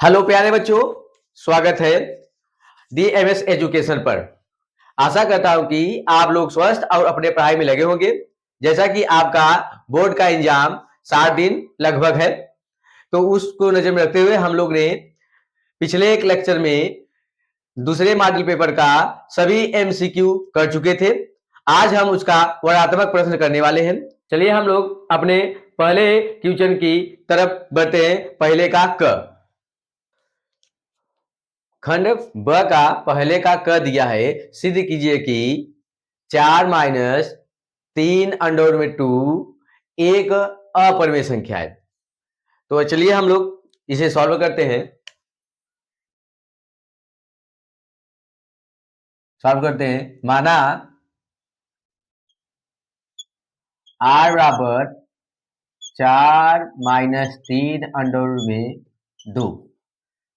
Hello प्यारे बच्चों, स्वागत है डीएमएस एजुकेशन पर। आशा करता हूं कि आप लोग स्वस्थ और अपने पढ़ाई में लगे होंगे। जैसा कि आपका बोर्ड का एग्जाम 60 दिन लगभग है, तो उसको नजर में रखते हुए हम लोग ने पिछले एक लेक्चर में दूसरे मॉडल पेपर का सभी एमसीक्यू कर चुके थे। आज हम उसका वर्णात्मक प्रश्न करने वाले हैं। चलिए हम लोग अपने पहले क्वेश्चन की तरफ बढ़ते हैं। पहले का क। खंड ब का पहले का क दिया है। सिद्ध कीजिए कि 4 माइनस 3 अंडर में 2 एक अपरिमेय संख्या है। तो चलिए हम लोग इसे सॉल्व करते हैं। माना r बराबर 4 माइनस 3 अंडर में 2,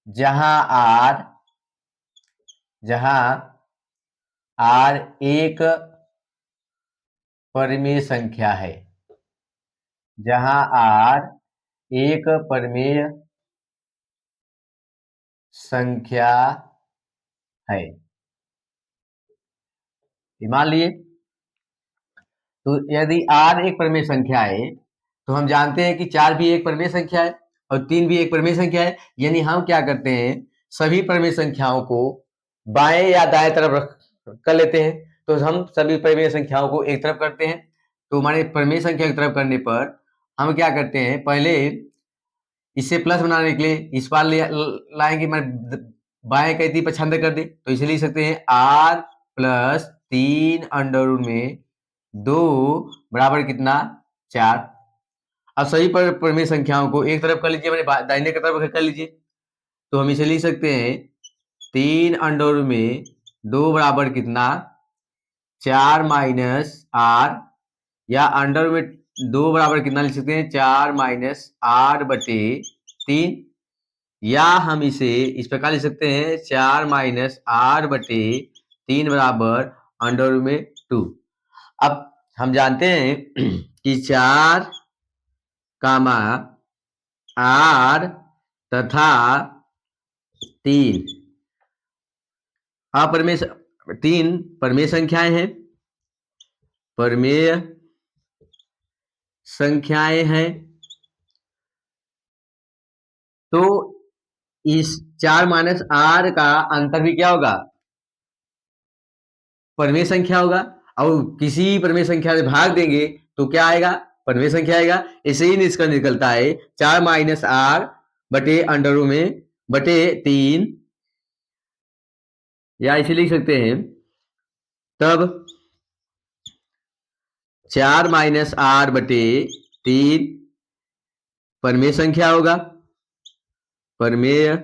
जहां r एक परिमेय संख्या है। जहां r एक परिमेय संख्या है, मान लिए। तो यदि r एक परिमेय संख्या है तो हम जानते हैं कि 4 भी एक परिमेय संख्या है और 3 भी एक परिमेय संख्या है। यानी हम क्या करते हैं, सभी परिमेय संख्याओं को बाएं या दाएं तरफ रख कर लेते हैं। तो हम सभी परिमेय संख्याओं को एक तरफ करते हैं। तो हमारे परिमेय संख्या की तरफ करने पर हम क्या करते हैं, पहले इसे प्लस बनाने के लिए इस बार लाएंगे, मैं बाएं कैदी पर छंद कर दे, तो इसे लिख सकते हैं r प्लस 3 अंडर में 2 बराबर कितना, 4। अब सभी परिमेय संख्याओं को एक तरफ कर लीजिए, मैंने दाहिने की तरफ कर लीजिए। तो हम इसे लिख सकते हैं 3 अंडर में 2 बराबर कितना, 4 माइनस r, या अंडर में 2 बराबर कितना लिख सकते हैं, 4 माइनस r बटे 3, या हम इसे इस प्रकार लिख सकते हैं 4 माइनस r बटे 3 बराबर अंडर में 2। अब हम जानते हैं कि 4 कामा r तथा 3 अपरिमेय 3 परिमेय संख्याएं हैं, परिमेय संख्याएं हैं। तो इस 4 माइनस r का अंतर भी क्या होगा, परिमेय संख्या होगा। और किसी परिमेय संख्या से भाग देंगे तो क्या आएगा, परिमेय संख्या आएगा। ऐसे ही निष्कर्ष निकलता है 4 माइनस r बटे अंडर में बटे 3, या इसे लिख सकते हैं तब 4 माइनस r बटे 3 परिमेय संख्या होगा, परिमेय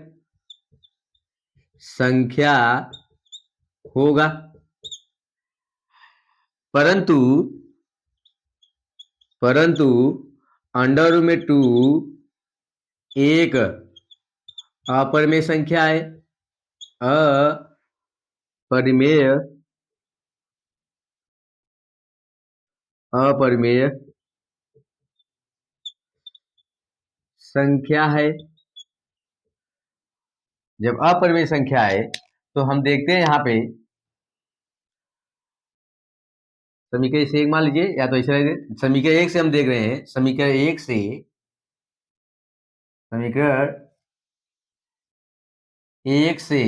संख्या होगा। परंतु अंडर में 2 एक अपरिमेय संख्या है, अपरिमेय संख्या है। जब अपरिमेय संख्या है तो हम देखते हैं यहाँ पे समीकरण से एक मान लीजिए, या तो ऐसे समीकरण 1 से हम देख रहे हैं, समीकरण 1 से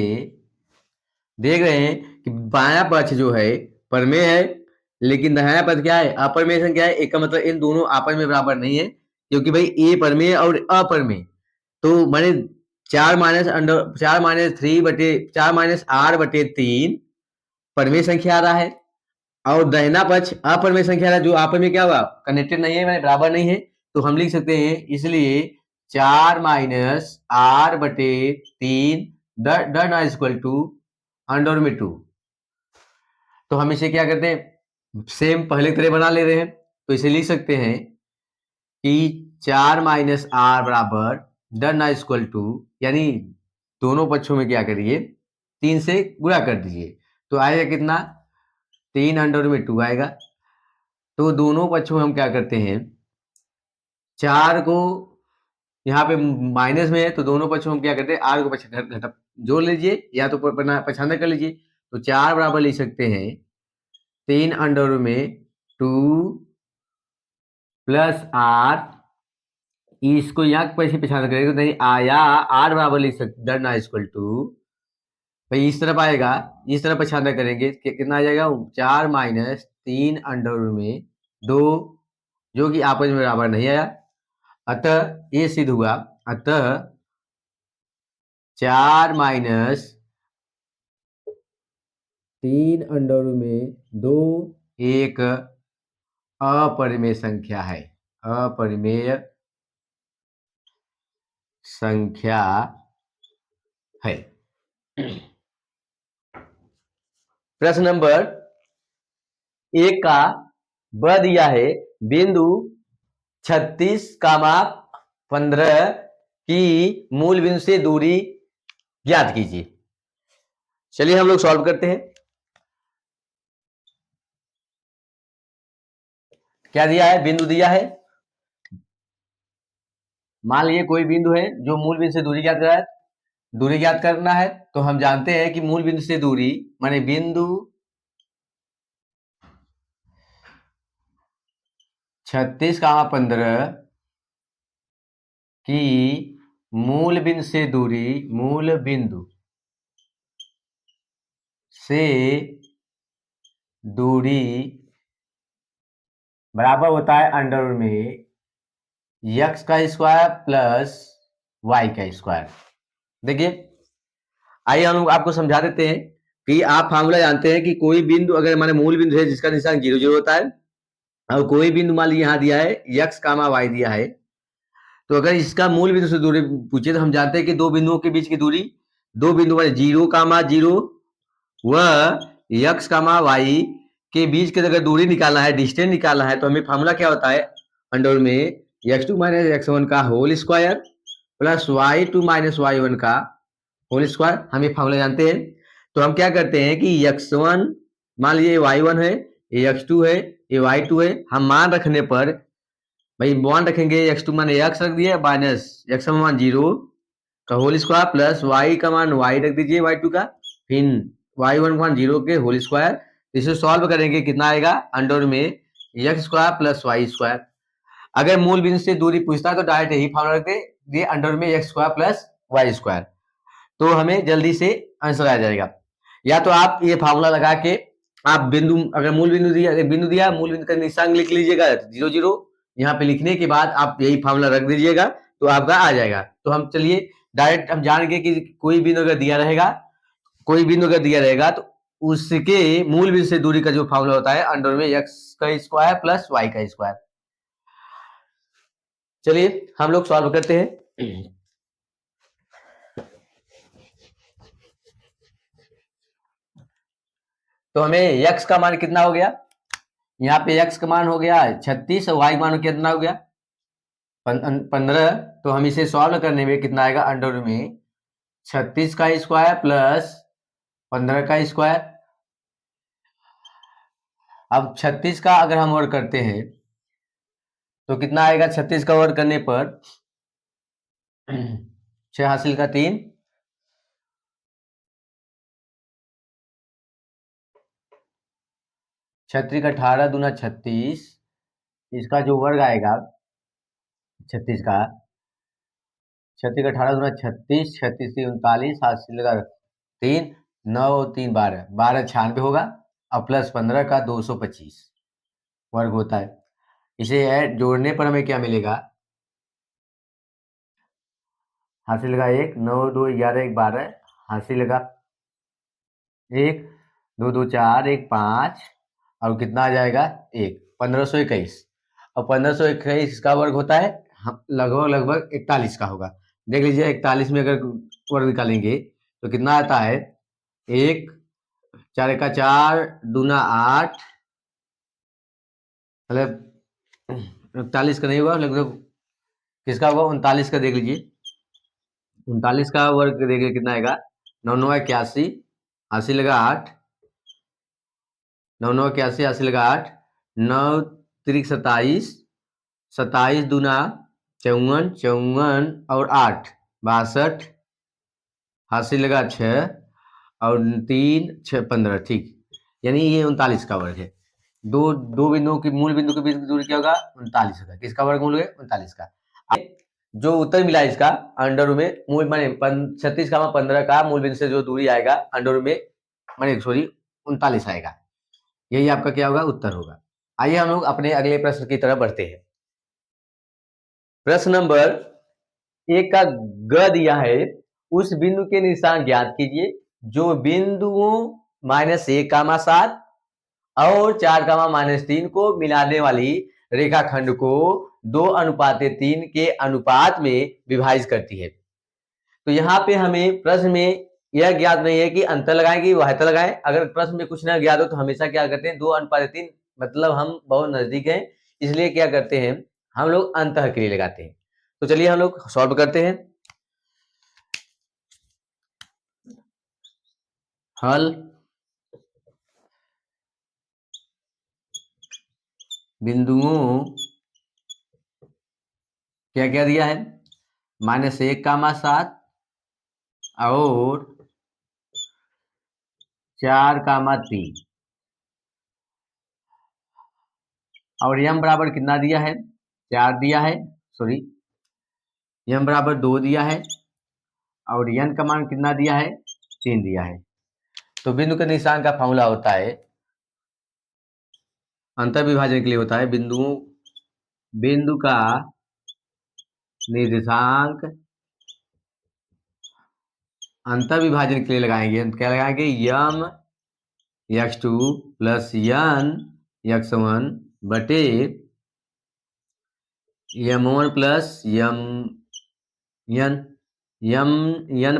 देख रहे हैं कि बायां पक्ष जो है परिमेय है, लेकिन दाहिना पक्ष क्या है, अपरिमेय संख्या है। एक का मतलब इन दोनों आपस में बराबर नहीं है, क्योंकि भाई ए परिमेय और अपरिमेय। तो मैंने 4 माइनस 3 बटे 4 माइनस r बटे 3 परिमेय संख्या आ रहा है, और दाहिना पक्ष अपरिमेय संख्या रहा है, जो आपस में क्या हुआ, कनेक्टेड नहीं है, मैंने बराबर नहीं है। तो हम लिख सकते हैं इसलिए 4 माइनस r बटे 3 डन इक्वल टू अंडर में 2। तो हम इसे क्या करते हैं, सेम पहले की तरह बना ले रहे हैं। तो इसे लिख सकते हैं कि 4 माइनस r बराबर डन इक्वल टू, यानी दोनों पक्षों में क्या करिए, 3 से गुणा कर दीजिए। तो आएगा कितना, 3 अंडर में 2 आएगा। तो दोनों पक्षों में हम क्या करते हैं, 4 को यहाँ पे माइनस में है तो दोनों पक्षों में क्या करते हैं, आर को घटा जोड़ लीजिए या तो पछाना कर लीजिए। तो 4 बराबर लिख सकते हैं 3 अंडर रूट में 2 प्लस आर, इसको यहाँ पैसे पछाना करेंगे तो नहीं आया, आर बराबर लिख सकते दैट नॉट इक्वल टू, भाई इस तरफ आएगा, इस तरफ पछाना करेंगे कितना आ जाएगा 4 माइनस 3 अंडर रूट में 2, जो कि आपस में बराबर नहीं आया। अतः ये सिद्ध हुआ, अतः 4 माइनस 3 अंडर रूट में 2 एक अपरिमेय संख्या है, अपरिमेय संख्या है। प्रश्न नंबर 1 का ब दिया है बिंदु 36,15 की मूल बिंदु से दूरी ज्ञात कीजिए। चलिए हम लोग सॉल्व करते हैं। क्या दिया है, बिंदु दिया है, मान लीजिए कोई बिंदु है जो मूल बिंदु से दूरी ज्ञात कर रहा है, दूरी ज्ञात करना है तो हम जानते हैं कि मूल बिंदु से दूरी माने बिंदु 36,15 की मूल बिंदु से दूरी, मूल बिंदु से दूरी बराबर होता है अंडर रूट में x का स्क्वायर प्लस y का स्क्वायर। देखिए आइए हम लोग आपको समझा देते हैं कि आप फार्मूला जानते हैं कि कोई बिंदु अगर हमारे मूल बिंदु है जिसका निशान 0 0 होता है, और कोई बिंदु मान लीजिए यहाँ दिया है x, y दिया है, तो अगर इसका मूल बिंदु से दूरी पूछे तो हम जानते हैं कि दो बिंदुओं के बीच की दूरी, दो बिंदु माने 0, 0 व x, y के बीच के अगर दूरी निकालना है, डिस्टेंस निकालना है, तो हमें फार्मूला क्या होता है अंडर में x2 माइनस x1 का whole square plus y2 minus y1 का होल स्क्वायर, हम ये फार्मूला जानते हैं। तो हम क्या करते हैं कि x1 मान लीजिए y1 है, ये x2 है, ये y2 है, हम मान रखने पर भाई मान रखेंगे x2 मान x रख दिए माइनस x1 मान 0 का होल स्क्वायर प्लस y का मान y रख दीजिए y2 का, फिर y1 मान 0 के होल स्क्वायर। इसे सॉल्व करेंगे कितना आएगा अंडर में x square plus y square. अगर मूल बिंदु से दूरी पूछता है तो डायरेक्ट यही फार्मूला रख दे अंडर में x square plus y square, तो हमें जल्दी से आंसर आ जाएगा। या तो आप ये फार्मूला लगा के आप बिंदु, अगर मूल बिंदु दिया, बिंदु दिया मूल बिंदु का निशान लिख लीजिएगा 0 0, यहाँ पे लिखने के बाद आप यही फार्मूला रख दीजिएगा तो आपका आ जाएगा। तो हम चलिए डायरेक्ट हम जान गए कि कोई बिंदु अगर दिया रहेगा, कोई बिंदु अगर दिया रहेगा तो उसके मूल बिंदु से दूरी का जो फार्मूला होता है अंडर में x का स्क्वायर प्लस y का स्क्वायर। चलिए हम लोग सॉल्व करते हैं। तो हमें x का मान कितना हो गया, यहाँ पे x का मान हो गया 36 और y का मान कितना हो गया 15। तो हम इसे सॉल्व करने में कितना आएगा अंडर में 36 का स्क्वायर प्लस 15 का स्क्वायर। अब 36 का अगर हम वर्ग करते हैं तो कितना आएगा, 36 का वर्ग करने पर 6 हासिल का 3, 36 का 18 दूना 36, इसका जो वर्ग आएगा 36 का, 36 का 18 दूना 36, 36 से 39 हासिल का 3, 9 3 12, 12 96 होगा और प्लस 15 का 225 वर्ग होता है। इसे ऐड जोड़ने पर हमें क्या मिलेगा, हासिल का 1, 9 2 11 1 12, हासिल का 1 2 2 4 1 5 और कितना आ जाएगा 1, 1521। और 1521 का वर्ग होता है लगभग लगभग 41 का होगा। देख लीजिए 41 में अगर वर्ग निकालेंगे तो कितना आता है, 1 4 का 4 दूना 8, मतलब 41 का नहीं हुआ, लगभग किसका हुआ 39 का। देख लीजिए 39 का वर्ग देखिए कितना आएगा, 9 9 81, हासिल लगा 8, 9 9 81 हासिल लगा 8, 9 3 27, 27 दूना 54 54 और 8 62, हाथ से लगा 6 और 3 6 15, ठीक, यानी ये 39 का वर्ग है। दो दो बिंदुओं की मूल बिंदु के बीच की दूरी क्या होगा? 39 होगा। किसका वर्गमूल है? 39 का। जो उत्तर मिला इसका अंडर रूट में मूल माने 36,15 का मूल बिंदु से जो दूरी आएगा अंडर रूट में माने सॉरी 39 आएगा। यही आपका क्या होगा? उत्तर होगा। आइए हम लोग अपने अगले प्रश्न की तरफ बढ़ते हैं। प्रश्न नंबर 1 का ग दिया है, उस बिंदु के निशान ज्ञात कीजिए जो बिंदुओं -1,7 और 4,-3 को मिलाने वाली रेखाखंड को 2:3 के अनुपात में विभाजित करती है। तो यहाँ पे हमें प्रश्न में यह ज्ञात नहीं है कि अंतर लगाएं कि वाह्यता लगाएं। अगर प्रश्न में कुछ ना ज्ञात हो तो हमेशा क्या करते हैं? 2:3, मतलब हम बहुत नजदीक हैं, इसलिए क्या करते हैं? हम लोग अंतः के लिए लगाते हैं। तो चलिए हम लोग सॉल्व करते हैं। हल बिंदुओं क्या क्या दिया है? -1,7 और 4,3 और यम बराबर कितना दिया है? 4 दिया है, सॉरी यम बराबर 2 दिया है और यन का मान कितना दिया है? 3 दिया है। तो बिंदु के निशान का फॉर्मूला होता है, अंतर विभाजन के लिए होता है बिंदु का निर्देशांक अंतर विभाजन के लिए लगाएंगे। क्या लगाएंगे? यम x2 प्लस यन x1 बटे m1 प्लस यन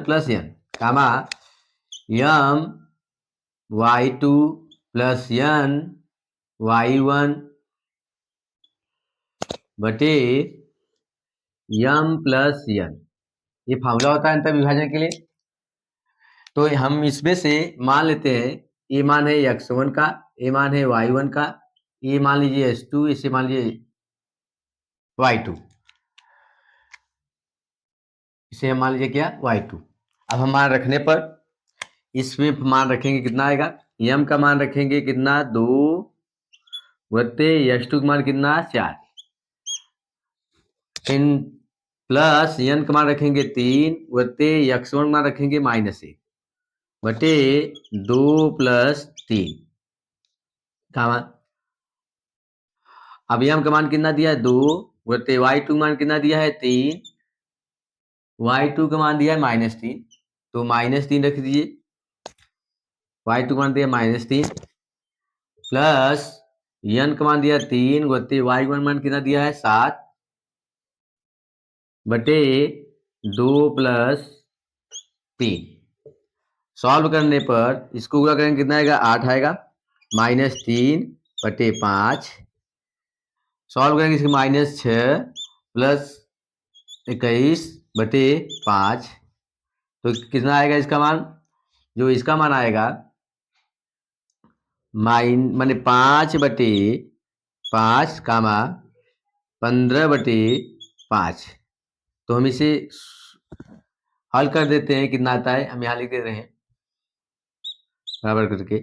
प्लस यन कामा यम y2 प्लस यन y1 बटे यम प्लस यन। ये फार्मूला होता है अंतर विभाजन के लिए। तो हम इसमें से मान लेते हैं, ये मान है x1 का, ये मान है y1 का, ये मान लीजिए x2, इसे मान लीजिए y2, इसे हम मान लीजिए क्या? y2। अब हम मान रखने पर इसमें मान रखेंगे कितना आएगा? यम का मान रखेंगे कितना? 2 बटे x2 का मान कितना? 4 इन प्लस यन का मान रखेंगे 3 बटे x1 का मान रखेंगे -1 बटे 2 प्लस 3 का मान। अब यम का मान कितना दिया है? 2 बटे y2 का मान कितना दिया है? 3, y2 का मान दिया है -3, तो -3 रख दीजिए। y2 का मान दिया -3 प्लस यन का मान दिया 3 बटे y1 का मान कितना दिया है? 7 बटे 2 प्लस 3। सॉल्व करने पर इसको पूरा करेंगे कितना आएगा? 8 आएगा। -3 बटे 5 सॉल्व करेंगे इसके -6 प्लस 21 बटे 5, तो कितना आएगा इसका मान? जो इसका मान आएगा माने 5 बटे 5 कामा 15 बटे 5। तो हम इसे हल कर देते हैं। कितना आता है? हम यहाँ लिख दे रहे हैं बराबर करके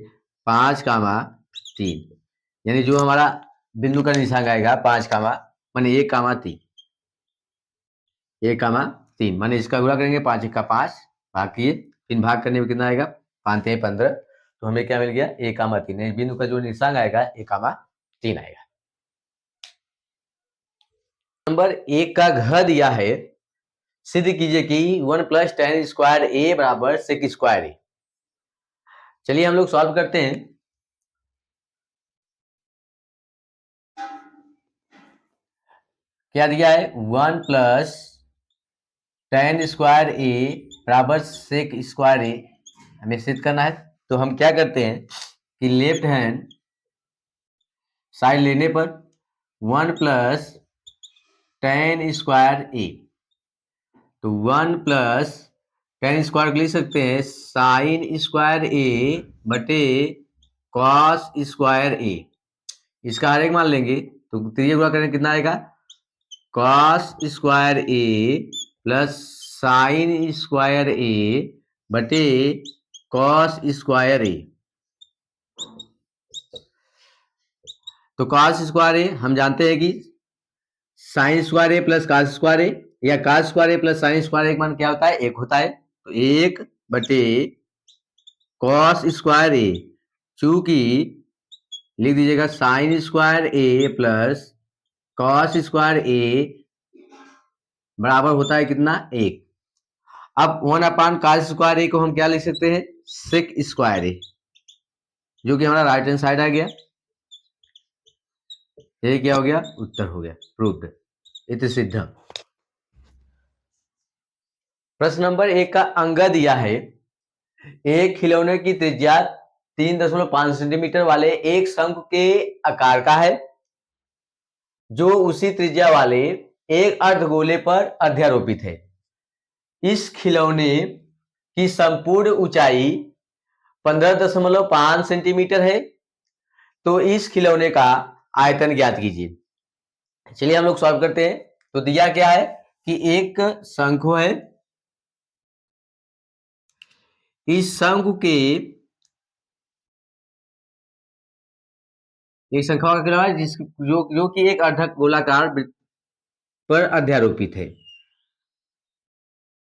5 कामा 3, यानी जो हमारा बिंदु का निशान आएगा 5 कामा माने 1 कामा 3, 1 कामा 3 माने इसका गुणा करेंगे 5 1 का 5 भाग किए, 3 भाग करने में कितना आएगा? 5 3 15, तो हमें क्या मिल गया? 1 कामा 3। बिंदु का जो निशान आएगा 1 कामा 3 आएगा। नंबर 1 का घ दिया है, सिद्ध कीजिए कि 1 प्लस tan स्क्वायर a बराबर sec स्क्वायर a। चलिए हम लोग सॉल्व करते हैं। क्या दिया है? 1 प्लस tan स्क्वायर a बराबर sec स्क्वायर a हमें सिद्ध करना है। तो हम क्या करते हैं कि लेफ्ट हैंड साइड लेने पर 1 प्लस tan स्क्वायर a, तो 1 प्लस tan स्क्वायर लिख सकते हैं साइन स्क्वायर a बटे कॉस स्क्वायर a। इसका हर एक मान लेंगे तो त्रिज्या गुणा करें कितना आएगा? कॉस स्क्वायर ए प्लस साइन स्क्वायर ए बटे कॉस स्क्वायर ए। तो कॉस स्क्वायर ए हम जानते हैं कि साइन स्क्वायर ए प्लस कॉस स्क्वायर ए या कॉस स्क्वायर ए प्लस साइन स्क्वायर ए का मान क्या होता है? एक होता है। तो एक बटे कॉस स्क्वायर ए, चूंकि लिख दीजिएगा साइन स्क्वायर ए प्लस कॉस स्क्वायर ए बराबर होता है कितना? एक। अब 1 कॉस स्क्वायर ए को हम क्या लिख सकते हैं? सेक स्क्वायर ए, जो कि हमारा राइट हैंड साइड आ गया। ये क्या हो गया? उत्तर हो गया, प्रूव्ड। इति सिद्धम। प्रश्न नंबर 1 का अंग दिया है। एक खिलौने की त्रिज्या 3.5 सेंटीमीटर वाले एक शंकु के आकार का है, जो उसी त्रिज्या वाले एक अर्धगोले पर अध्यारोपित है। इस खिलौने की संपूर्ण ऊंचाई 15.5 सेंटीमीटर है। तो इस खिलौने का आयतन ज्ञात कीजिए। चलिए हम लोग सॉल्व करते हैं। तो दिया क्या है कि एक शंकु है, इस शंकु के एक शंखा का खिलौना है जो कि एक अर्धक गोलाकार पर अध्यारोपित है।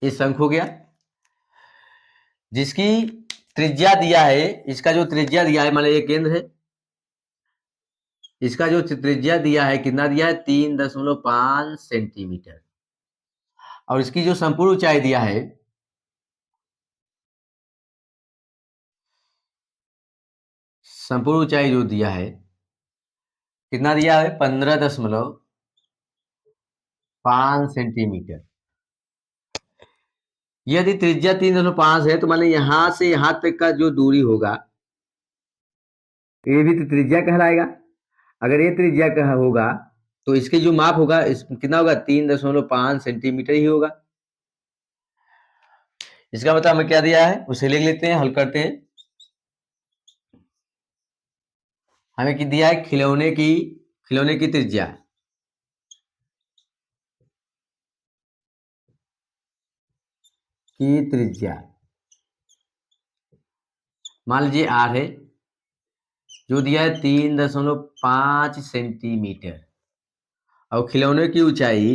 ये शंख हो गया, जिसकी त्रिज्या दिया है। इसका जो त्रिज्या दिया है, मान लीजिए केंद्र है, इसका जो त्रिज्या दिया है कितना दिया है? 3.5 सेंटीमीटर। और इसकी जो संपूर्ण ऊंचाई दिया है, संपूर्ण ऊंचाई जो दिया है कितना दिया है? 15.5 सेंटीमीटर। यदि त्रिज्या 3.5 है तो मान लीजिए यहां से यहां तक का जो दूरी होगा, ये भी तो त्रिज्या कहलाएगा। अगर ये त्रिज्या का होगा तो इसके जो माप होगा कितना होगा? 3.5 सेंटीमीटर ही होगा। इसका मतलब हमें क्या दिया है उसे लिख लेते हैं, हल करते हैं। हमें क्या दिया है? खिलौने की त्रिज्या, मान लीजिए आर है, जो दिया है 3.5 सेंटीमीटर। और खिलौने की ऊंचाई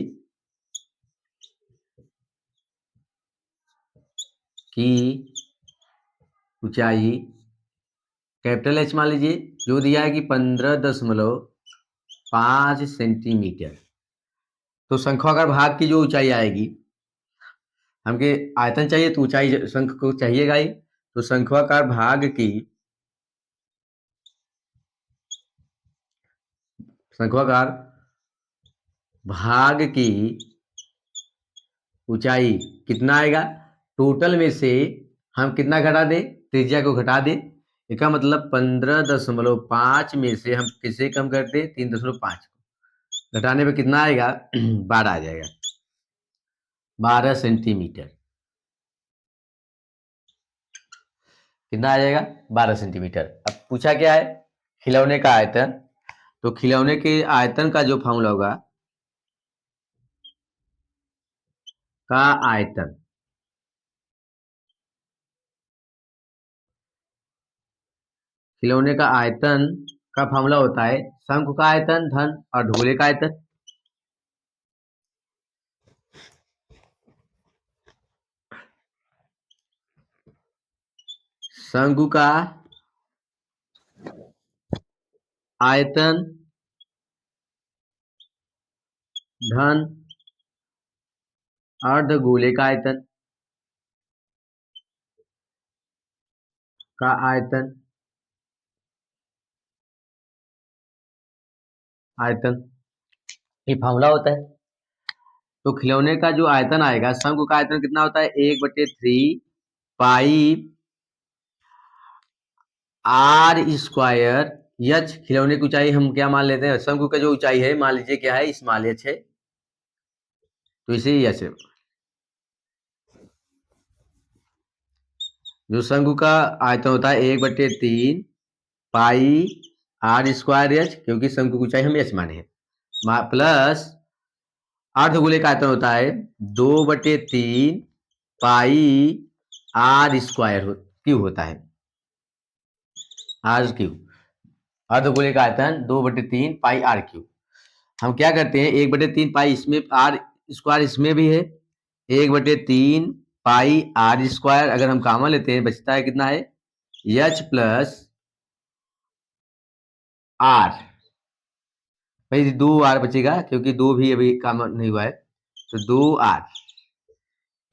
कैपिटल एच मान लीजिए, जो दिया है कि 15.5 सेंटीमीटर। तो शंखवाकार भाग की जो ऊंचाई आएगी, हमके आयतन चाहिए तो ऊंचाई शंख को चाहिएगा ही। तो शंखवाकार भाग की ऊंचाई कितना आएगा? टोटल में से हम कितना घटा दें? त्रिज्या को घटा दें। इसका मतलब 15.5 में से हम किसे कम कर दें? 3.5 को घटाने पे कितना आएगा? 12 आ जाएगा, 12 सेंटीमीटर। कितना आ जाएगा? 12 सेंटीमीटर। अब पूछा क्या है? खिलौने का आयतन। तो खिलौने के आयतन का जो फॉर्मूला होगा, का आयतन, खिलौने का आयतन का फॉर्मूला होता है शंकु का आयतन धन अर्धगोले का आयतन। शंकु का आयतन धन अर्धगोले का आयतन का आयतन ये फॉर्मूला होता है। तो खिलौने का जो आयतन आएगा, शंकु का आयतन कितना होता है? 1/3 पाई आर स्क्वायर एच। खिलौने की ऊंचाई हम क्या मान लेते हैं? शंकु का जो ऊंचाई है मान लीजिए क्या है? स्मॉल एच है, तो इसे एच है। जो शंकु का आयतन होता है 1/3 पाई आर स्क्वायर एच, क्योंकि शंकु की ऊंचाई हम एच माने हैं, प्लस अर्धगोले का आयतन होता है 2/3 पाई आर स्क्वायर क्यूब होता है, आर क्यूब। अर्धगोले का आयतन 2/3 पाई आर क्यूब। हम क्या करते हैं, 1/3 पाई इसमें आर स्क्वायर इसमें भी है, 1/3 पाई आर स्क्वायर अगर हम कॉमन लेते हैं बचता है कितना है, एच प्लस आर। भाई 2 आर बचेगा क्योंकि 2 भी अभी कॉमन नहीं हुआ है, तो 2 आर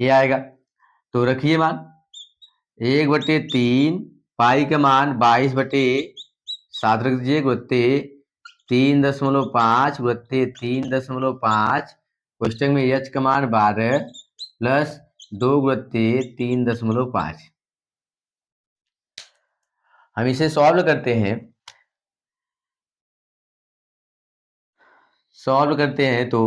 ये आएगा। तो रखिए मान 1/3 पाई का मान 22/7 रख दीजिए, गुणित 3.5 गुणित 3.5, क्वेश्चन में एच का मान 12 प्लस 2 गुणित 3.5। हम इसे सॉल्व करते हैं, सॉल्व करते हैं तो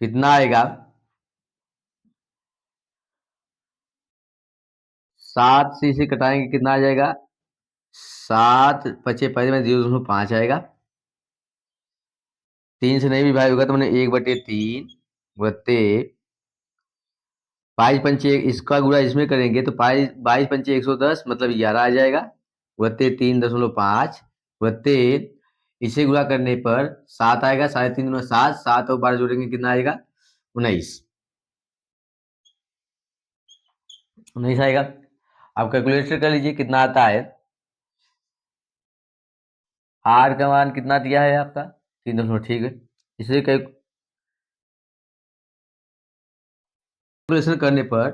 कितना आएगा, 7 से इसे कटाएंगे कितना आ जाएगा, 7 पचे पहले में 0.5 आएगा, 3 से नहीं भी भाई होगा तो मैंने 1/3 गुणित 22 इसका गुणा इसमें करेंगे तो 22 110 मतलब 11 आ जाएगा, गुणित 3.5 गुणित इसे गुणा करने पर 7 आएगा, 3.5 गुना 7, 7 और 12 जोड़ेंगे कितना आएगा, 19 आएगा। अब कैलकुलेटर कर लीजिए कितना आता है। आर का मान कितना दिया है आपका 3, ठीक है। इसे कैलकुलेशन करने पर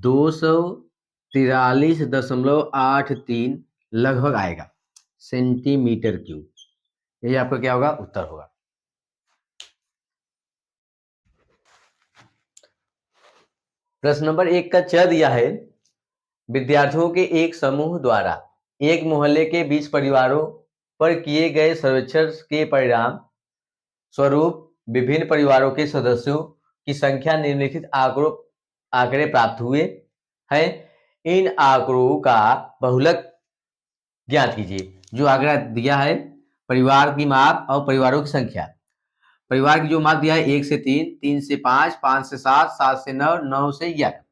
243.83 लगभग आएगा सेंटीमीटर क्यूब। यही आपका क्या होगा, उत्तर होगा। प्रश्न नंबर 1 का च दिया है, विद्यार्थियों के एक समूह द्वारा एक मोहल्ले के 20 परिवारों पर किए गए सर्वेक्षण के परिणाम स्वरूप विभिन्न परिवारों के सदस्यों की संख्या निम्नलिखित आंकड़े प्राप्त हुए हैं। इन आंकड़ों का बहुलक ज्ञात कीजिए। जो आंकड़ा दिया है परिवार की माप और परिवारों की संख्या। परिवार की जो माप दिया है 1 से 3, 3 से 5, 5 से 7, 7 से 9, 9 से 11।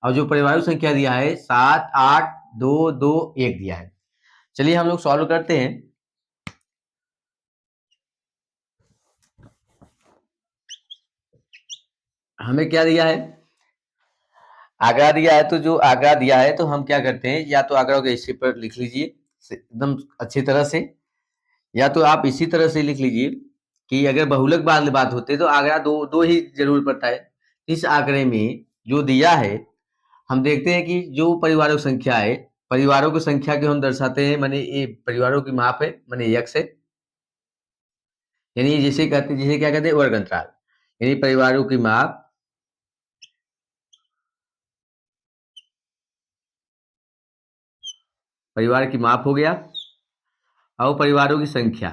और जो परिवारों की संख्या दिया है 7, 8, 2, 2, 1 दिया है। चलिए हम लोग सॉल्व करते हैं। हमें क्या दिया है, आंकड़ा दिया है, तो जो आंकड़ा दिया है तो हम क्या करते हैं, या तो आंकड़ा को इसी पर लिख लीजिए एकदम अच्छी तरह से, या तो आप इसी तरह से लिख लीजिए कि अगर बहुलक बात होते तो आंकड़ा दो दो ही जरूर पड़ता है। इस आंकड़े में जो दिया है हम देखते हैं कि जो परिवारों की संख्या है, परिवारों की संख्या को हम दर्शाते हैं, माने ये परिवारों की माप है, माने x है, यानी जिसे कहते हैं, जिसे क्या कहते हैं, वर्ग अंतराल, यानी परिवारों की माप परिवार की माप हो गया, और परिवारों की संख्या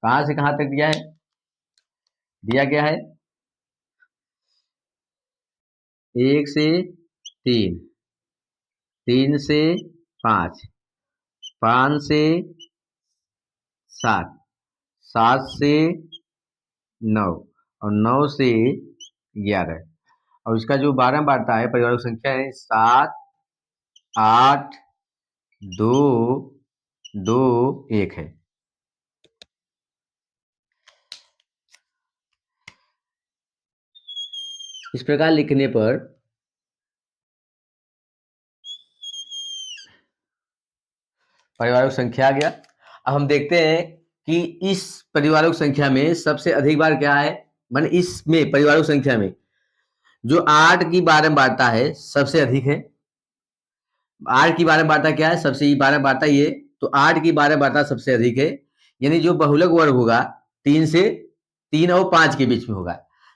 कहां से कहां तक दिया है, दिया गया है 1 से 3, 3 से 5, 5 से 7, 7 से 9 और 9 से 11। और इसका जो 12 बांटता है परिवारों की संख्या है 7, 8, 2, 2, 1 है। इस प्रकार लिखने पर परिवारों की संख्या आ गया। अब हम देखते हैं कि इस परिवारों की संख्या में सबसे अधिक बार क्या है, माने इसमें परिवारों की संख्या में जो 8 की बारंबारता है सबसे अधिक है। 8 की बारंबारता क्या है, सबसे बारंबारता ये, तो 8 की बारंबारता सबसे अधिक है, यानी जो बहुलक वर्ग होगा 3 और 5 के बीच में होगा।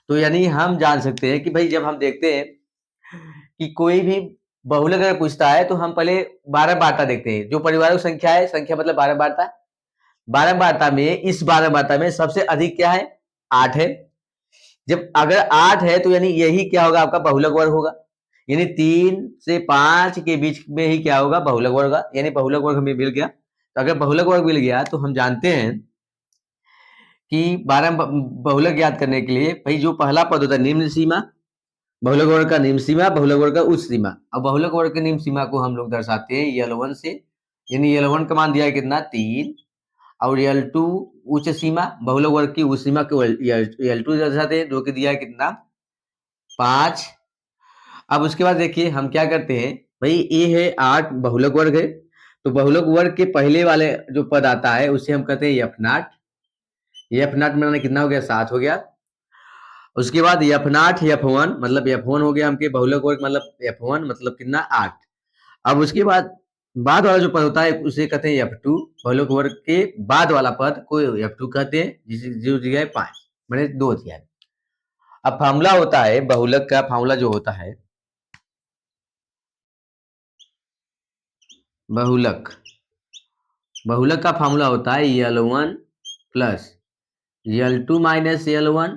तो यानी हम जान सकते हैं कि भाई जब हम देखते हैं कि कोई भी बहुलक अगर पूछता है तो हम पहले बारंबारता देखते हैं। जो परिवारों की संख्या है, संख्या मतलब बारंबारता, बारंबारता में इस बारंबारता में सबसे अधिक क्या है, 8 है। जब अगर 8 है तो यानी यही क्या होगा, आपका बहुलक वर्ग होगा। यानी 3 से 5 के बीच में ही क्या होगा, बहुलक वर्ग होगा। यानी बहुलक वर्ग हमें मिल गया। तो अगर बहुलक वर्ग मिल गया तो हम जानते हैं कि 12 बहुलक ज्ञात करने के लिए भाई जो पहला पद होता है निम्न सीमा, बहुलक वर्ग का निम्न सीमा, बहुलक वर्ग का उच्च सीमा। अब बहुलक वर्ग की निम्न सीमा को हम लोग दर्शाते हैं L1 से। यानी L1 का मान दिया है कितना, 3, और L2 उच्च सीमा, बहुलक वर्ग की उच्च सीमा को L2 दर्शाते हैं, जो कि दिया है कितना, 5। अब उसके बाद देखिए हम क्या करते हैं, भाई ये है 8 बहुलक वर्ग है, तो बहुलक वर्ग के पहले वाले जो पद आता है उसे हम कहते हैं F0। F0 में कितना हो गया, 7 हो गया। उसके बाद F0 F1 मतलब F1 हो गया हमके बहुलक वर्ग, मतलब F1 मतलब कितना, 8। अब उसके बाद वाला जो पद होता है उसे कहते हैं F2। बहुलक वर्ग के बाद वाला पद को F2 कहते हैं, जिसे जो दिया है 5, मैंने 2 दिया है। अब फार्मूला होता है बहुलक का, फार्मूला जो होता है बहुलक का फार्मूला होता है L1 plus L2 minus L1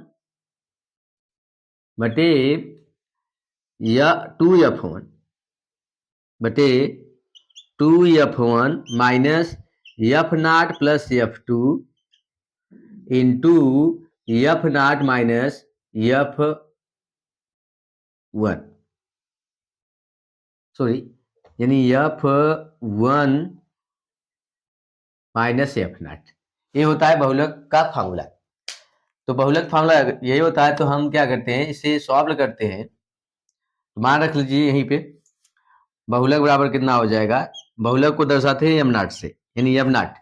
बटे या 2F1 बटे 2F1 minus F0 plus F2 into F0 minus F1, sorry, यानी F1 माइनस F0, ये होता है बहुलक का फार्मूला। तो बहुलक फार्मूला यही होता है। तो हम क्या करते हैं, इसे सॉल्व करते हैं। तो मान रख लीजिए यहीं पे बहुलक बराबर कितना हो जाएगा, बहुलक को दर्शाते हैं M0 से, यानी M0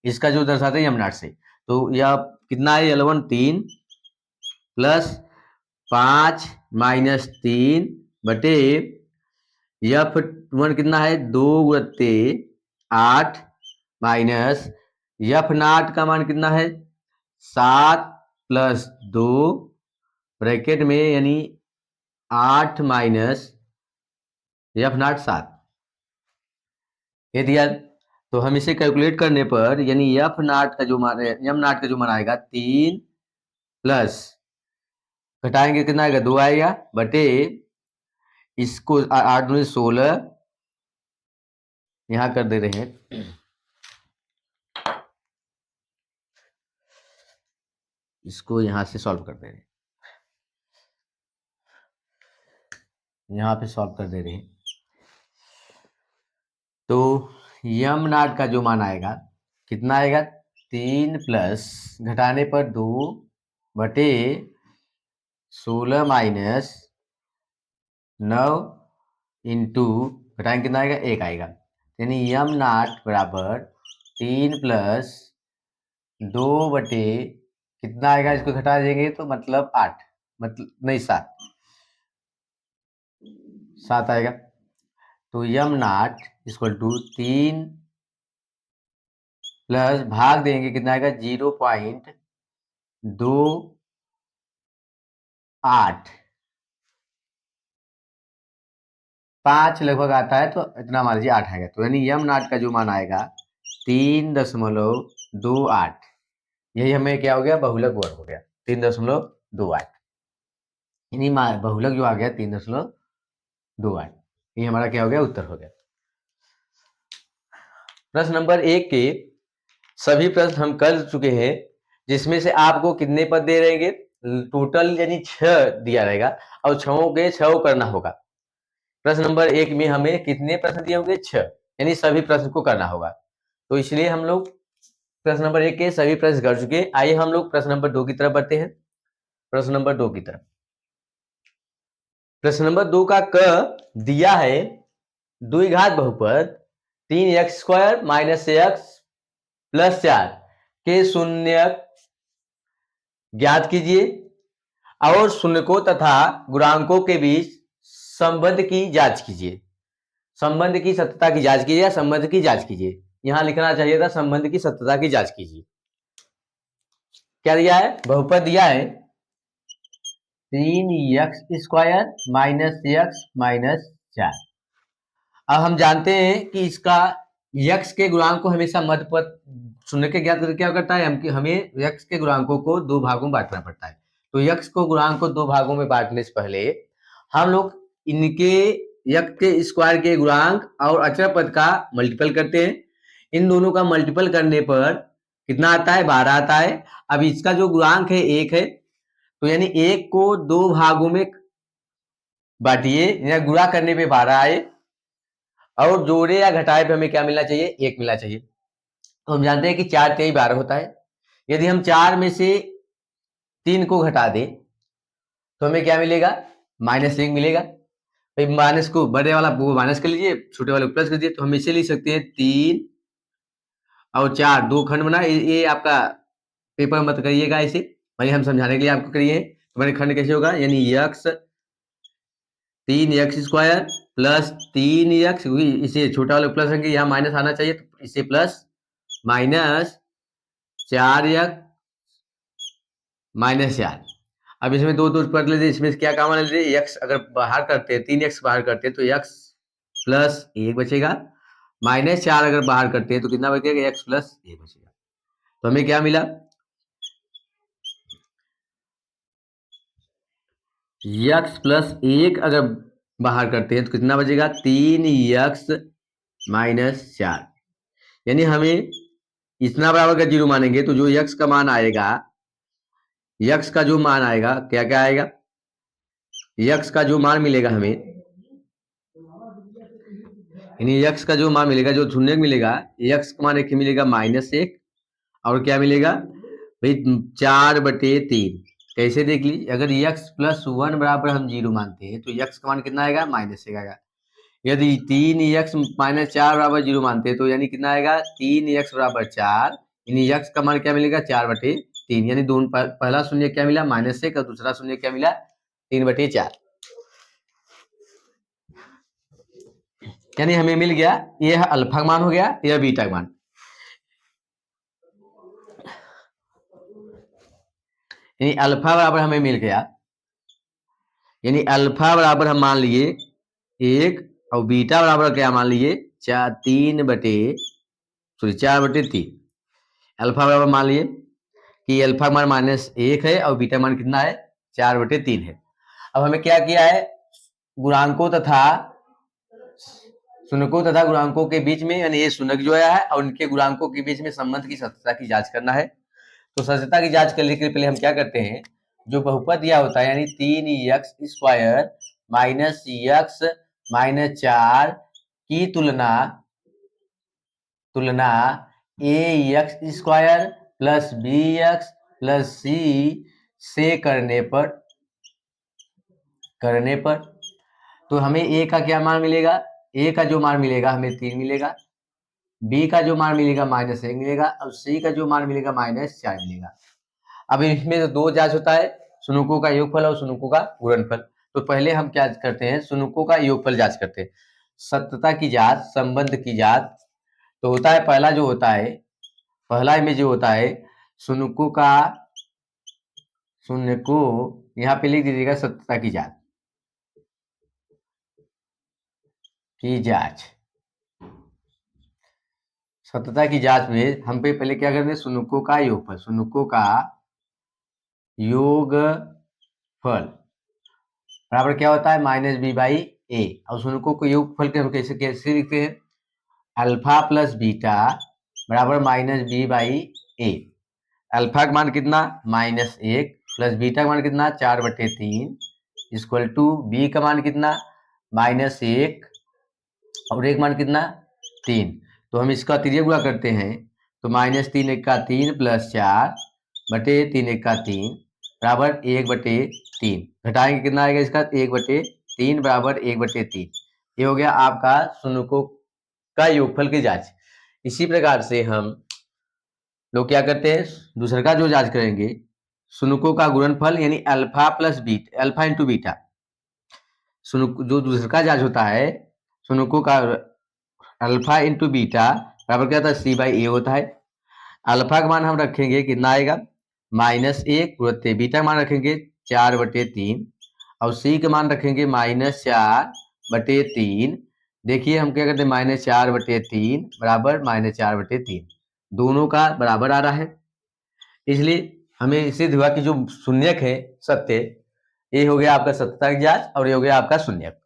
इसका जो दर्शाते हैं M0 से। तो यह कितना है, L1 3 प्लस 5 माइनस 3 बटे F1 कितना है, 2 गुणित 8 माइनस F0 का मान कितना है, 7 प्लस 2 ब्रैकेट में, यानी 8 माइनस F0 7, ये दिया। तो हम इसे कैलकुलेट करने पर यानी F0 का जो मान है, M0 का जो मान आएगा 3 प्लस घटाएंगे कितना आएगा, 2 आएगा बटे इसको 8 दूनी 16, यहाँ कर दे रहे हैं, इसको यहाँ से सॉल्व कर दे रहे हैं, यहाँ पे सॉल्व कर दे रहे हैं। तो M0 का जो मान आएगा कितना आएगा, 3 प्लस घटाने पर 2 बटे 16 माइनस 9 इंटू घटाएंगे कितना आएगा, 1 आएगा। यानी M0 बराबर 3 प्लस 2 बटे कितना आएगा, इसको घटा देंगे तो मतलब 8, मतलब नहीं 7 आएगा। तो M0 इक्वल टू 3 प्लस भाग देंगे कितना आएगा, 0.28, 5 लगभग आता है तो इतना मान लीजिए 8 आएगा। तो यानी M0 का जो मान आएगा 3.28, यही हमें क्या हो गया, बहुलक वर्ग हो गया 3.28, यानी बहुलक जो आ गया 3.28, ये हमारा क्या हो गया, उत्तर हो गया। प्रश्न नंबर 1 के सभी प्रश्न हम कर चुके हैं, जिसमें से आपको कितने पद दे रहेंगे, टोटल यानी 6 दिया रहेगा और 6 के 6 करना होगा। प्रश्न नंबर 1 में हमें कितने प्रश्न दिए होंगे, 6, यानी सभी प्रश्न को करना होगा। तो इसलिए हम लोग प्रश्न नंबर 1 के सभी प्रश्न कर चुके। आइए हम लोग प्रश्न नंबर 2 की तरफ बढ़ते हैं। प्रश्न नंबर 2 की तरफ, प्रश्न नंबर 2 का क दिया है द्विघात बहुपद 3x² माइनस x प्लस 4 के शून्य ज्ञात कीजिए और शून्यकों तथा गुणांकों के बीच संबंध की जांच कीजिए। संबंध की सत्यता की जांच कीजिए, संबंध की जांच कीजिए, यहां लिखना चाहिए था संबंध की सत्यता की जांच कीजिए। क्या दिया है, बहुपद दिया है 3x² माइनस x माइनस 4। अब हम जानते हैं कि इसका यक्स के गुणांक को हमेशा मध्य पद शून्य के ज्ञात करके क्या करता है हमें यक्स के गुणांकों को दो भागों में बांटना पड़ता है। तो यक्स को गुणांक को दो भागों में बांटने से पहले हम लोग इनके यक्स के स्क्वायर के गुणांक और अचर पद का मल्टीपल करते हैं। इन दोनों का मल्टीपल करने पर कितना आता है? 12 आता है। अब इसका जो गुणांक है 1 है, तो यानी 1 को दो भागों में बांटिए, या गुणा करने पे 12 आए, और जोड़े या घटाए पे हमें क्या मिलना चाहिए? 1 मिलना चाहिए। तो हम जानते हैं कि 4 तेई 12 होता है। यदि हम 4 में से 3 को घटा दें तो हमें क्या मिलेगा? -1 मिलेगा। भाई माइनस को बड़े वाला वो माइनस कर लीजिए, छोटे वाले को प्लस कर दीजिए, तो हम इसे लिख सकते हैं 3 और 4 दो खंड बना। ये आपका पेपर मत करिएगा इसे, भाई हम समझाने के लिए आपको करिए। हमारे खंड कैसे होगा? यानी x 3x square plus 3x, इसे छोटा वाले प्लस रखेंगे, यहाँ माइनस आना चाहिए, तो इसे प्लस माइनस 4x माइनस 4। अब इसमें दो दो पढ़ लेते, इसमें क्या काम आने लेते? x अगर बाहर करते हैं, 3x बाहर करते हैं तो x प्लस 1 बचेगा, -4 अगर बाहर करते हैं तो कितना बचेगा? x प्लस 1 बचेगा। तो हमें क्या मिला? x प्लस 1 अगर बाहर करते हैं तो कितना बचेगा? 3x minus 4। यानी हमें इतना बराबर का जीरो मानेंगे तो जो x का मान आएगा, x का जो मान आएगा क्या क्या आएगा? x का जो मान मिलेगा हमें, यानी x का जो मान मिलेगा, जो शून्य मिलेगा, x का मान एक मिलेगा -1, और क्या मिलेगा भाई? 4/3। कैसे देख लीजिए, अगर x प्लस 1 बराबर हम जीरो मानते हैं तो x का मान कितना आएगा? -1 आएगा। यदि 3x माइनस 4 बराबर जीरो मानते हैं तो यानी कितना आएगा? 3x बराबर 4, यानी x का मान क्या मिलेगा? 4/3। यानी दोनों पहला शून्य क्या मिला? -1, और दूसरा शून्य क्या मिला? 3/4। यानी हमें मिल गया, यह अल्फा का मान हो गया, यह बीटा का मान। यानी अल्फा बराबर हमें मिल गया, यानी अल्फा बराबर हम मान लिए 1, और बीटा बराबर क्या मान लिए? 4/3। अल्फा बराबर मान लिए कि अल्फा का मान -1 है और बीटा मान कितना है? 4/3 है। अब हमें क्या किया है? गुणांकों तथा शून्यकों तथा गुणांकों के बीच में, यानी ये शून्यक जो है और उनके गुणांकों के बीच में संबंध की सत्यता की जांच करना है। तो सत्यता की जांच करने के लिए पहले हम क्या करते हैं? जो बहुपद दिया होता है, यानी 3x square minus x minus 4 की तुलना ax square plus bx plus c से करने पर तो हमें a का क्या मान मिलेगा? a का जो मान मिलेगा हमें 3 मिलेगा, b का जो मान मिलेगा -1 मिलेगा, और c का जो मान मिलेगा -4 मिलेगा। अब इसमें तो दो जांच होता है, शून्यकों का योगफल और शून्यकों का गुणनफल। तो पहले हम क्या करते हैं? शून्यकों का योगफल जांच करते हैं। सत्यता की जांच, संबंध की जांच। तो होता है पहला जो होता है, पहला में जो होता है शून्यकों यहाँ पे लिख दीजिएगा सत्यता की जांच सत्यता की जांच में हम पे पहले क्या करते हैं? शून्यकों का योगफल, शून्यकों का योगफल बराबर क्या होता है? -b/a। और शून्यकों को योगफल के हम कैसे लिखते हैं? अल्फा प्लस बीटा बराबर -b/a। अल्फा का मान कितना? -1 प्लस बीटा का मान कितना? 4/3 इक्वल टू बी का मान कितना? -1 और एक मान कितना? 3। तो हम इसका तिर्यक गुणा करते हैं तो -3 1 का 3 प्लस 4/3 1 का 3 बराबर 1/3। घटाएंगे कितना आएगा इसका? 1/3 बराबर 1/3। ये हो गया आपका शून्यकों का योगफल की जांच। इसी प्रकार से हम लोग क्या करते हैं? दूसरे का जो जांच करेंगे, शून्यकों का गुणनफल, यानी alpha plus beta, alpha into beta. जो दूसरे का जांच होता है शून्यकों का, अल्फा इंटू बीटा बराबर क्या होता है? c/a होता है। अल्फा का मान हम रखेंगे कितना आएगा? -1 गुणित बीटा का मान रखेंगे 4/3 और c का मान रखेंगे -4/3 देखिए हम क्या करते हैं, -4/3 बराबर -4/3, दोनों का बराबर आ रहा है, इसलिए हमें सिद्ध हुआ कि जो शून्यक है सत्य, ये हो गया आपका सत्यता की जांच और ये हो गया आपका शून्यक।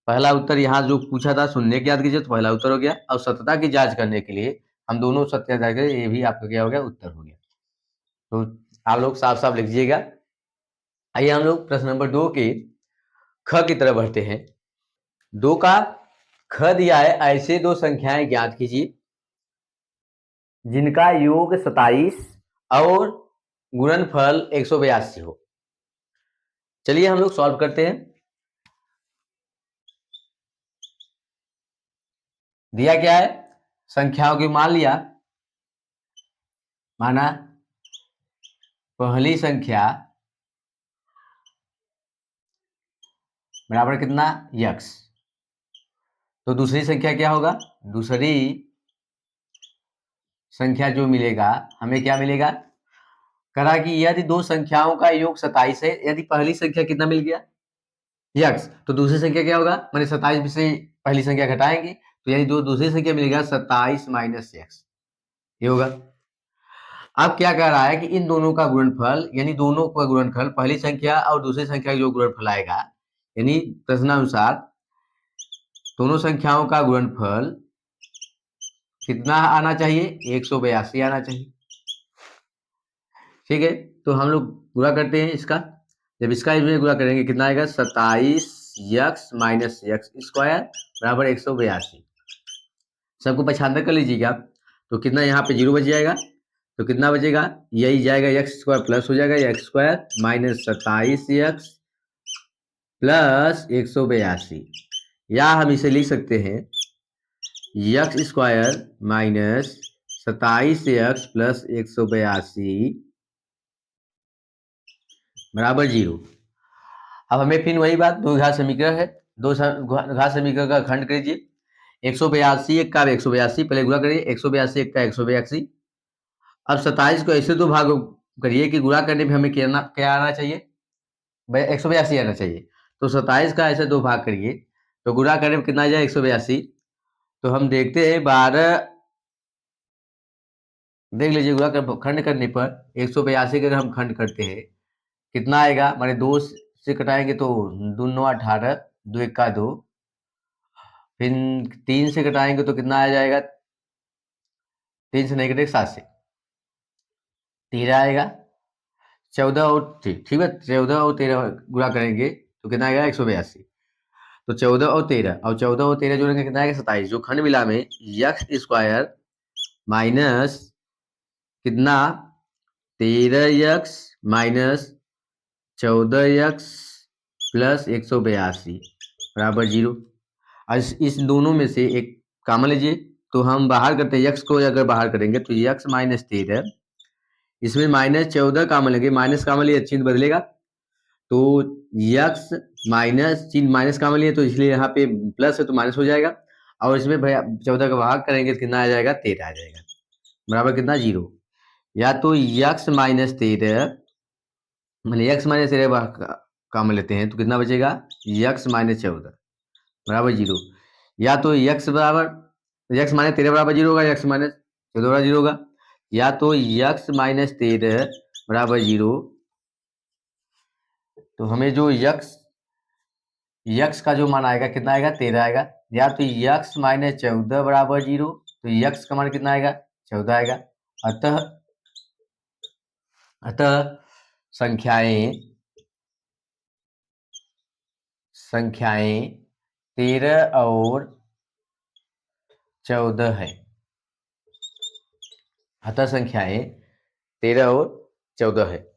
पहला उत्तर यहाँ जो पूछा था शून्यक याद कीजिए, तो पहला उत्तर हो गया। और सत्यता की जांच करने के लिए हम दोनों सत्य याद करें, ये भी आपका क्या हो गया, उत्तर हो गया। तो आप लोग साफ साफ लिखिएगा। आइए हम लोग प्रश्न नंबर 2 के ख की तरफ बढ़ते हैं। 2 का ख दिया है, ऐसे दो संख्याएं ज्ञात कीजिए जिनका योग 27 और गुणनफल 182 हो। चलिए हम लोग सॉल्व करते हैं। दिया क्या है, संख्याओं की मान लिया, माना पहली संख्या बराबर कितना, यक्स, तो दूसरी संख्या क्या होगा, दूसरी संख्या जो मिलेगा हमें क्या मिलेगा, करा कि यदि दो संख्याओं का योग 27 है, यदि पहली संख्या कितना मिल गया, यक्स, तो दूसरी संख्या क्या होगा, मैंने 27 से पहली संख्या घटाएंगे, तो यदि दूसरी संख्या मिलेगा 27 माइनस यक्स, ये होगा। अब क्या कह रहा है कि इन दोनों का गुणनफल, यानी दोनों का गुणनफल, पहली संख्या और दूसरी संख्या का जो गुणनफल आएगा, यानी प्रश्नानुसार दोनों संख्याओं का गुणनफल कितना आना चाहिए, 182 आना चाहिए। ठीक है, तो हम लोग गुणा करते हैं इसका। जब इसका इसमें गुणा करेंगे कितना आएगा, 27 यक्स माइनस यक्स स्क्वायर बराबर 182। सबको पछाड़ कर लीजिएगा, तो कितना यहाँ पे 0 बच जाएगा, तो कितना बचेगा, यही जाएगा एक्स स्क्वायर प्लस हो जाएगा x square minus 27 x plus 182, या हम इसे लिख सकते हैं x square minus 27 x plus 182 बराबर 0। अब हमें फिर वही बात, दो घात समीकरण है, दो घात समीकरण का खंड करिए, 182 एक का 182, पहले गुणा करिए, 182 एक का 182। अब 27 को ऐसे दो भाग करिए कि गुणा करने में हमें क्या आना चाहिए, 182 आना चाहिए। तो 27 का ऐसे दो भाग करिए, तो गुणा करने में कितना आ जाए, 182। तो हम देखते हैं 12, देख लीजिए गुणा कर खंड करने पर 182 का अगर हम खंड करते हैं कितना आएगा, माने 2 से कटाएंगे तो 2 9 18, 2 1 का 2, फिर 3 से कटाएंगे तो कितना आ जाएगा, 3 से नहीं कटेगा 7 से 13 आएगा, 14 और ठीक है, 14 और 13 गुणा करेंगे तो कितना आएगा, 182। तो 14 और 13 और 14 और 13 जोड़ेंगे कितना आएगा, 27। जो खंड मिला में यक्स स्क्वायर माइनस कितना, 13 यक्स माइनस 14 यक्स प्लस 182 बराबर 0। इस दोनों में से एक कॉमन लीजिए, तो हम बाहर करते हैं, यक्स को अगर बाहर करेंगे तो यक्स माइनस 13, इसमें माइनस 14 कॉमन लेंगे, माइनस कॉमन लिए चिन्ह बदलेगा, तो यक्स माइनस चिन्ह माइनस कॉमन लिए, तो इसलिए यहाँ पे प्लस है तो माइनस हो जाएगा, और इसमें भैया 14 का भाग करेंगे तो कितना आ जाएगा, 13 आ जाएगा बराबर कितना, 0। या तो यक्स माइनस 13, मैंने यक्स माइनस 13 कॉमन लेते हैं तो कितना बचेगा, यक्स माइनस 14 बराबर 0। या तो यक्स बराबर यक्स माइनस 13 बराबर 0 होगा, यक्स माइनस 14 बराबर 0 होगा, या तो यक्स माइनस 13 बराबर 0। तो हमें जो यक्स का जो मान आएगा कितना आएगा, 13 आएगा, या तो यक्स माइनस 14 बराबर 0, तो यक्स का मान कितना आएगा, 14 आएगा। अतः अतः संख्याएं 13 और 14 है। अतः संख्याएं 13 और 14 है।